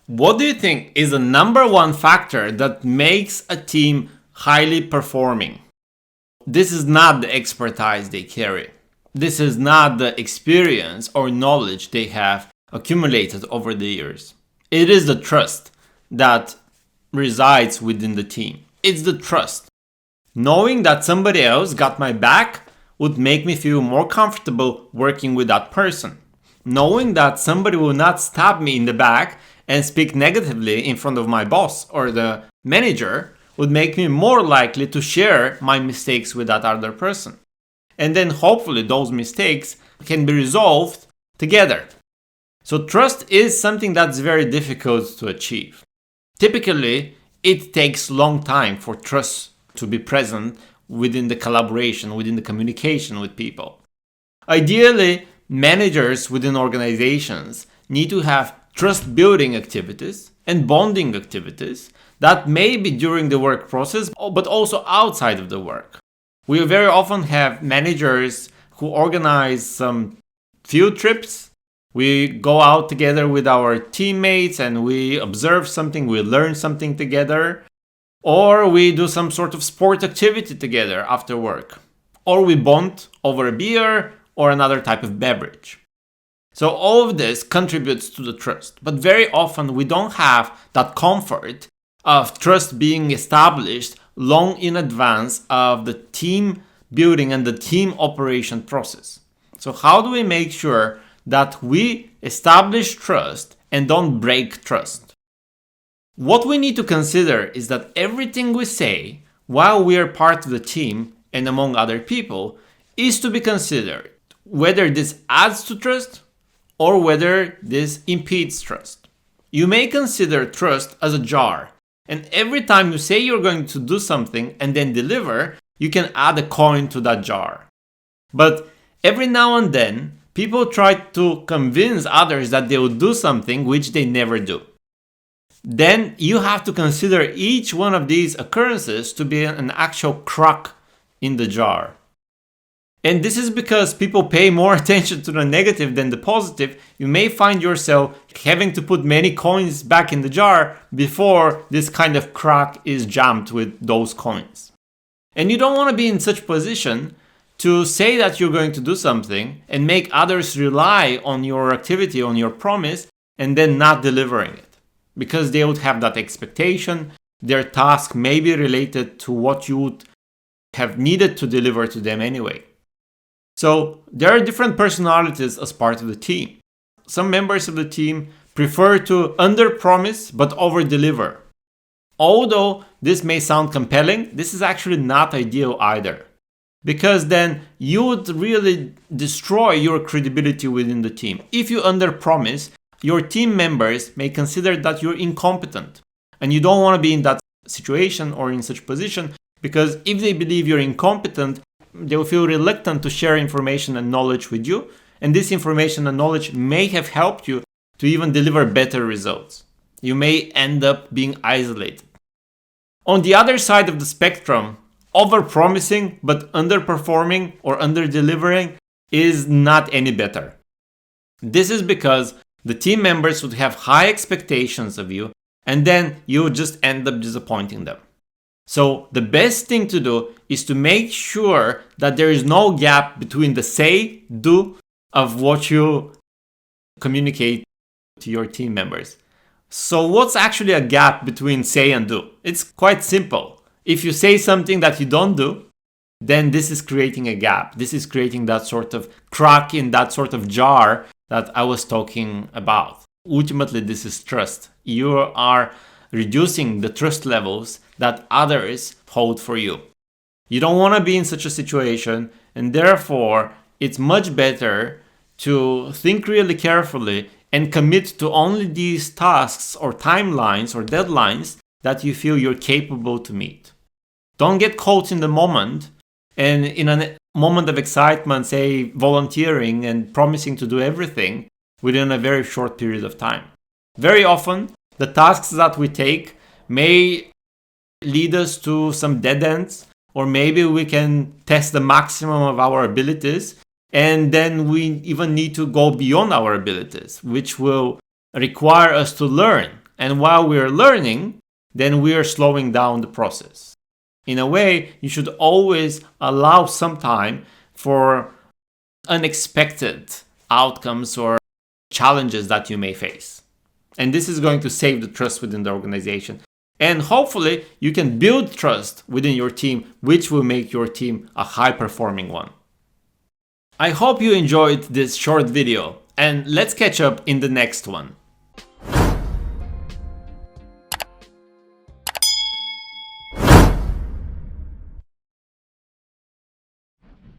What do you think is the number one factor that makes a team highly performing? This is not the expertise they carry. This is not the experience or knowledge they have accumulated over the years. It is the trust that resides within the team. It's the trust. Knowing that somebody else got my back would make me feel more comfortable working with that person. Knowing that somebody will not stab me in the back and speak negatively in front of my boss or the manager would make me more likely to share my mistakes with that other person. And then hopefully those mistakes can be resolved together. So trust is something that's very difficult to achieve. Typically, it takes a long time for trust to be present within the collaboration, within the communication with people. Ideally, managers within organizations need to have trust building activities and bonding activities that may be during the work process, but also outside of the work. We very often have managers who organize some field trips. We go out together with our teammates and we observe something, we learn something together, or we do some sort of sport activity together after work, or we bond over a beer or another type of beverage. So all of this contributes to the trust, but very often we don't have that comfort of trust being established long in advance of the team building and the team operation process. So how do we make sure that we establish trust and don't break trust? What we need to consider is that everything we say while we are part of the team and among other people is to be considered, whether this adds to trust or whether this impedes trust. You may consider trust as a jar, and every time you say you're going to do something and then deliver, you can add a coin to that jar. But every now and then, people try to convince others that they will do something which they never do. Then you have to consider each one of these occurrences to be an actual crack in the jar. And this is because people pay more attention to the negative than the positive. You may find yourself having to put many coins back in the jar before this kind of crack is jammed with those coins. And you don't want to be in such position to say that you're going to do something and make others rely on your activity, on your promise, and then not delivering it. Because they would have that expectation. Their task may be related to what you would have needed to deliver to them anyway. So there are different personalities as part of the team. Some members of the team prefer to under-promise but over-deliver. Although this may sound compelling, this is actually not ideal either. Because then you would really destroy your credibility within the team. If you under-promise, your team members may consider that you're incompetent. And you don't want to be in that situation or in such position, because if they believe you're incompetent, they will feel reluctant to share information and knowledge with you. And this information and knowledge may have helped you to even deliver better results. You may end up being isolated. On the other side of the spectrum, over-promising but underperforming or under-delivering is not any better. This is because the team members would have high expectations of you, and then you would just end up disappointing them. So the best thing to do is to make sure that there is no gap between the say, do of what you communicate to your team members. So what's actually a gap between say and do? It's quite simple. If you say something that you don't do, then this is creating a gap. This is creating that sort of crack in that sort of jar that I was talking about. Ultimately, this is trust. You are reducing the trust levels that others hold for you. You don't want to be in such a situation, and therefore it's much better to think really carefully and commit to only these tasks or timelines or deadlines that you feel you're capable to meet. Don't get caught in the moment and in a moment of excitement, say volunteering and promising to do everything within a very short period of time. Very often, the tasks that we take may lead us to some dead ends, or maybe we can test the maximum of our abilities, and then we even need to go beyond our abilities, which will require us to learn And while we're learning, then we are slowing down the process. In a way, you should always allow some time for unexpected outcomes or challenges that you may face. And this is going to save the trust within the organization. And hopefully, you can build trust within your team, which will make your team a high-performing one. I hope you enjoyed this short video, and let's catch up in the next one.